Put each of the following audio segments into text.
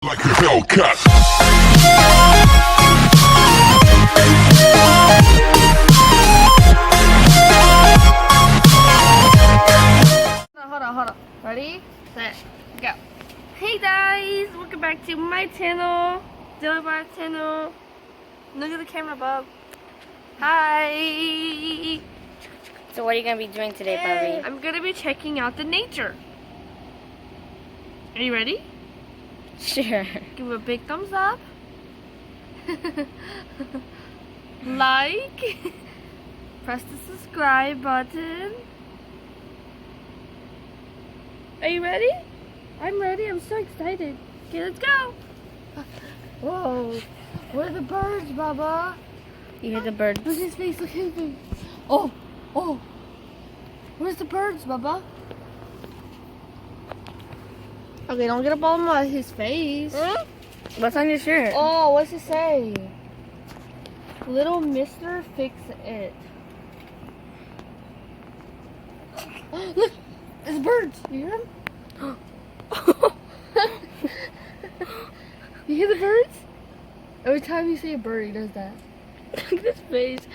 Like a Hellcat. Hold on. Ready, set, go. Hey guys, welcome back to my channel, Bubba's channel. Look at the camera, Bub. Hi. So what are you going to be doing today, Bubby? I'm gonna be checking out the nature. Are you ready? Sure. Give it a big thumbs up. Like. Press the subscribe button. Are you ready? I'm ready. I'm so excited. Okay, let's go. Whoa. Where are the birds, Bubba? You hear the birds? Look at his face. Look at his face. Oh. Where's the birds, Bubba? Okay, don't get up all on his face. What's on your shirt? Oh, what's it say? Little Mr. Fix It. Look, it's birds. You hear them? You hear the birds? Every time you see a bird, he does that. Look at his face.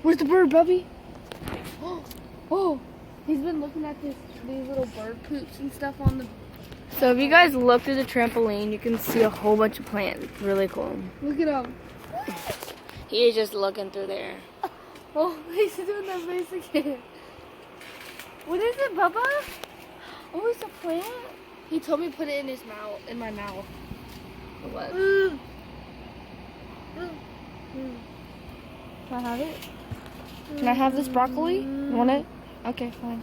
Where's the bird, Bubby? Oh, he's been looking at these little bird poops and stuff on the... So if you guys look through the trampoline, you can see a whole bunch of plants. It's really cool. Look at him. He is just looking through there. Oh, he's doing that face again. What is it, Bubba? Oh, it's a plant? He told me to put it in his mouth, in my mouth. What? Can I have it? Can I have this broccoli? You want it? Okay, fine.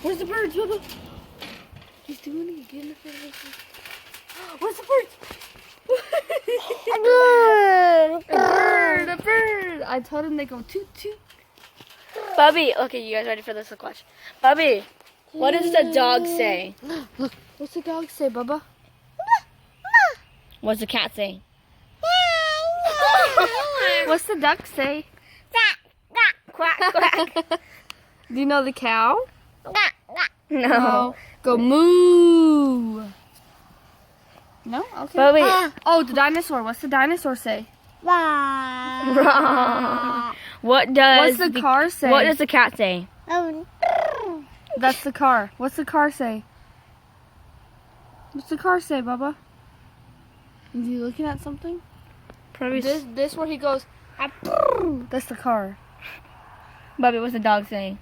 Where's the birds, Bubba? He's doing it again. Where's the birds? A bird. I told him they go toot toot. Bubby, okay, you guys ready for this? Look, watch. Bubby, what does the dog say? Look, what's the dog say, Bubba? What's the cat say? What's the duck say? Quack, quack. Do you know the cow? No. Go moo. No? Okay. Bubby. Oh, the dinosaur. What's the dinosaur say? Wrong. What does What's the car say? What does the cat say? That's the car. What's the car say? What's the car say, Bubba? Is he looking at something? Probably. This where he goes. That's the car. Bubby, what's the dog saying?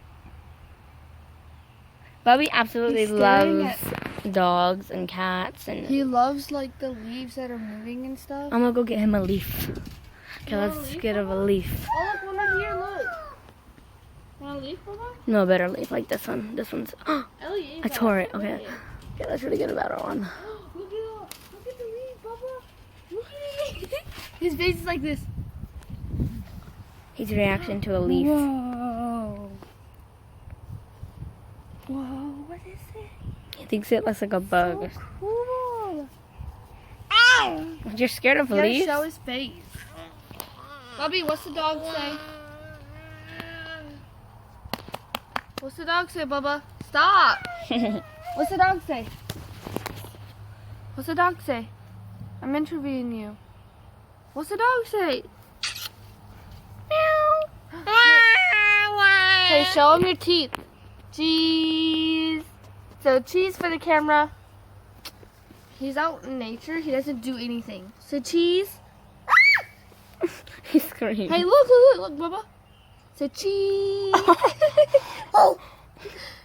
Bubby absolutely He's staring loves dogs and cats, and He loves like the leaves that are moving and stuff. I'm gonna go get him a leaf. Okay, Want a let's leaf, get him a leaf. Oh, look, one right here. Look. Want a leaf, Bubba? No, a better leaf like this one. This one's. Ellie, I tore it. Okay. Okay, let's really get a better one. Look at the leaf, Bubba. Look at it. His face is like this. His reaction to a leaf. Whoa, what is it? He thinks it looks like a bug. So cool. You're scared of You gotta leaves? show his face. Bubby, what's the dog say? What's the dog say, Bubba? Stop. What's the dog say? What's the dog say? I'm interviewing you. What's the dog say? Meow. Hey, show him your teeth. Cheese. So cheese for the camera. He's out in nature. He doesn't do anything. So cheese. He's screaming. Hey, look, Bubba. So cheese. Oh.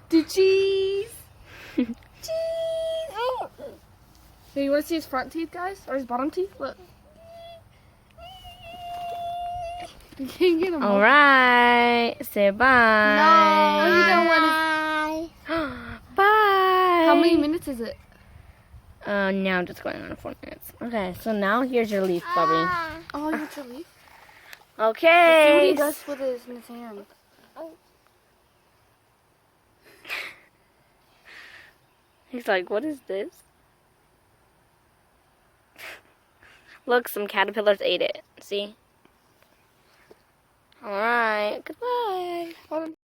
Do cheese. Cheese. Hey, you want to see his front teeth, guys? Or his bottom teeth? Look. You can't get him. All right. Say bye. No, you don't want to. Bye. How many minutes is it? Now I'm just going on 4 minutes. Okay, so now here's your leaf, Bubby. Oh, you want to leave? See what Okay. he does with his in his hand. He's like, what is this? Look, some caterpillars ate it. See? All right. Goodbye. Hold on.